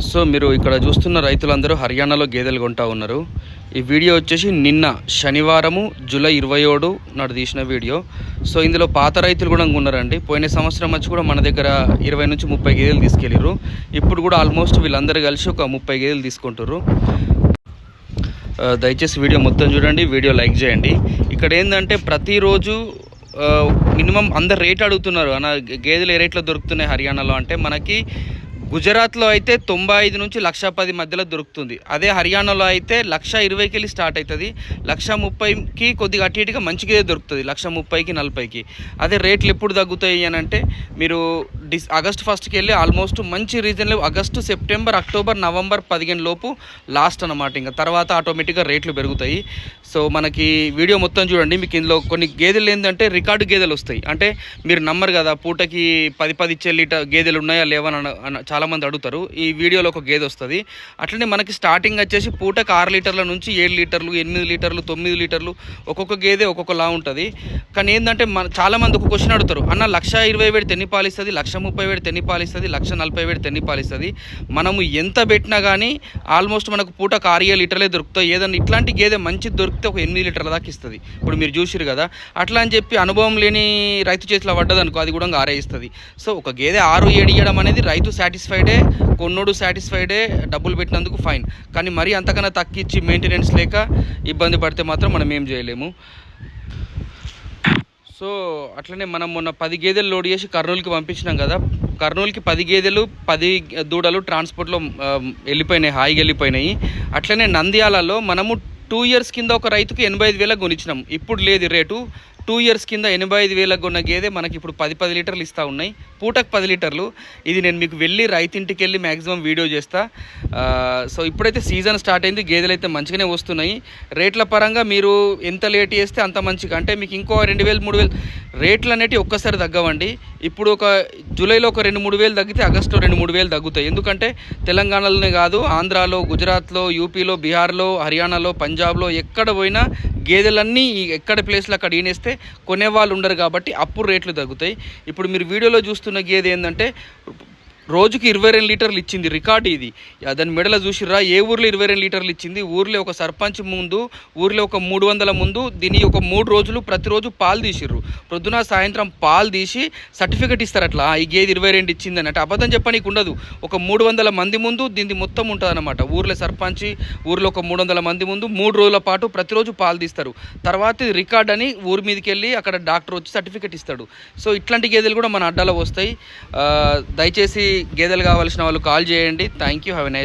So మీరు ఇక్కడ చూస్తున్న రైతులందరూ హర్యానాలో గేదెలు కొంటా ఉన్నారు. ఈ వీడియో వచ్చేసి నిన్న శనివారము జూలై 27 నాడు తీసిన వీడియో. సో ఇందులో పాత రైతులు కూడా ఉన్నారండి. పోయిన సంవత్సరం వచ్చి కూడా మన దగ్గర 20 నుంచి 30 గేదెలు తీసుకెళ్ళారు. ఇప్పుడు కూడా ఆల్మోస్ట్ వీళ్ళందరూ కలిసి ఒక 30 గేదెలు తీసుకుంటారు. దయచేసి వీడియో మొత్తం చూడండి, వీడియో లైక్ చేయండి. ఇక్కడ ఏంటంటే ప్రతిరోజు మినిమం అందరు రేట్ అడుగుతున్నారు అన్న, గేదెలు ఏ రేట్లో దొరుకుతున్నాయి హర్యానాలో అంటే మనకి గుజరాత్లో అయితే 95 నుంచి 110 మధ్యలో దొరుకుతుంది. అదే హర్యానాలో అయితే 120,000కి వెళ్ళి స్టార్ట్ అవుతుంది. 130,000కి కొద్దిగా అటు ఇటుగా మంచిగా దొరుకుతుంది, 130,000కి 40,000కి. అదే రేట్లు ఎప్పుడు తగ్గుతాయి అని అంటే మీరు ఆగస్ట్ 1కి వెళ్ళి ఆల్మోస్ట్ మంచి రీజన్లో ఆగస్టు, సెప్టెంబర్, అక్టోబర్, నవంబర్ 15 లోపు లాస్ట్ అనమాట. ఇంకా తర్వాత ఆటోమేటిక్గా రేట్లు పెరుగుతాయి. సో మనకి వీడియో మొత్తం చూడండి. మీకు ఇందులో కొన్ని గేదెలు ఏంటంటే రికార్డు గేదెలు వస్తాయి. అంటే మీరు నమ్మరు కదా, పూటకి 10 ఇచ్చే లీటర్ గేదెలు ఉన్నాయా లేవని చాలామంది అడుగుతారు. ఈ వీడియోలో ఒక గేదె వస్తుంది. అట్లనే మనకి స్టార్టింగ్ వచ్చేసి పూటకు 6 లీటర్ల నుంచి 7 లీటర్లు, 8 లీటర్లు, 9 లీటర్లు ఒక్కొక్క గేదె ఒక్కొక్కలా ఉంటుంది. కానీ ఏంటంటే చాలామంది ఒక క్వశ్చన్ అడుగుతారు, అన్న 120,000 పెడితే ఎన్ని పాలు ఇస్తుంది, 130,000 పెడితే ఎన్ని పాలు ఇస్తుంది, 140,000 పెడితే ఎన్ని పాలు ఇస్తుంది. మనము ఎంత పెట్టినా కానీ ఆల్మోస్ట్ మనకు పూటకు 6-7 లీటర్లే దొరుకుతాయి. ఏదన్నా ఇట్లాంటి గేదె మంచి దొరికితే ఒక 8 లీటర్ల దాకా ఇస్తుంది. ఇప్పుడు మీరు చూసిరు కదా, అట్లా అని చెప్పి అనుభవం లేని రైతు చేతిలో పడ్డదనుకో అది కూడా 6 ఇస్తుంది. సో ఒక గేదె 6-7 ఇవ్వడం అనేది రైతు సాటిస్ఫైడే, కొన్నోడు సాటిస్ఫైడే, డబ్బులు పెట్టినందుకు ఫైన్. కానీ మరీ అంతకన్నా తక్కిచ్చి మెయింటెనెన్స్ లేక ఇబ్బంది పడితే మాత్రం మనం ఏం చేయలేము. సో అట్లనే మనం మొన్న 10 గేదెలు లోడ్ చేసి కర్నూలుకి పంపించినాం కదా. కర్నూలుకి 10 గేదెలు 10 దూడలు ట్రాన్స్పోర్ట్లో వెళ్ళిపోయినాయి, హాయిగా వెళ్ళిపోయినాయి. అట్లనే నంద్యాలలో మనము 2 ఇయర్స్ కింద ఒక రైతుకు 85,000 కొనిచ్చినాం. ఇప్పుడు లేదు రేటు. 2 ఇయర్స్ కింద 85,000 కొన్న గేదె మనకి ఇప్పుడు 10 లీటర్లు ఇస్తూ ఉన్నాయి, పూటకు 10 లీటర్లు. ఇది నేను మీకు వెళ్ళి రైతింటికి వెళ్ళి మ్యాక్సిమం వీడియో చేస్తా. సో ఇప్పుడైతే సీజన్ స్టార్ట్ అయింది, గేదెలు అయితే మంచిగానే వస్తున్నాయి. రేట్ల పరంగా మీరు ఎంత లేట్ చేస్తే అంత మంచిగా, అంటే మీకు ఇంకో 2,000, 3,000 రేట్లు అనేవి ఒక్కసారి తగ్గవండి. ఇప్పుడు ఒక జూలైలో ఒక 2-3 తగ్గితే ఆగస్టులో 2-3 తగ్గుతాయి. ఎందుకంటే తెలంగాణలోనే కాదు, ఆంధ్రాలో, గుజరాత్లో, యూపీలో, బీహార్లో, హర్యానాలో, పంజాబ్లో ఎక్కడ పోయినా గేదెలన్నీ ఎక్కడ ప్లేస్లో అక్కడ ఈనేస్తే కొనేవాళ్ళు ఉండరు కాబట్టి అప్పుడు రేట్లు తగ్గుతాయి. ఇప్పుడు మీరు వీడియోలో చూస్తున్న గేదె ఏంటంటే రోజుకి 22 లీటర్లు ఇచ్చింది, రికార్డు ఇది. దాని మెడలో చూసిర్రా, ఏ ఊర్లో 22 లీటర్లు ఇచ్చింది. ఊర్లో ఒక సర్పంచ్ ముందు, ఊర్లో ఒక 300 ముందు దీన్ని ఒక 3 రోజులు ప్రతిరోజు పాలు తీసిర్రు. ప్రొద్దున సాయంత్రం పాలు తీసి సర్టిఫికెట్ ఇస్తారు. అట్లా ఈ గేదె 22 ఇచ్చిందని. అంటే అబద్ధం చెప్పనీకి ఉండదు. ఒక 300 మంది ముందు దీన్ని మొత్తం ఉంటుంది అనమాట. ఊర్లో సర్పంచ్, ఊర్లో ఒక 300 మంది ముందు 3 రోజుల పాటు ప్రతిరోజు పాలు తీస్తారు. తర్వాత ఇది రికార్డ్ అని ఊరి మీదకి వెళ్ళి అక్కడ డాక్టర్ వచ్చి సర్టిఫికెట్ ఇస్తాడు. సో ఇట్లాంటి గేదెలు కూడా మన అడ్డాలో వస్తాయి. దయచేసి గేదెలు కావాల్సిన వాళ్ళు కాల్ చేయండి. Thank you. Have a nice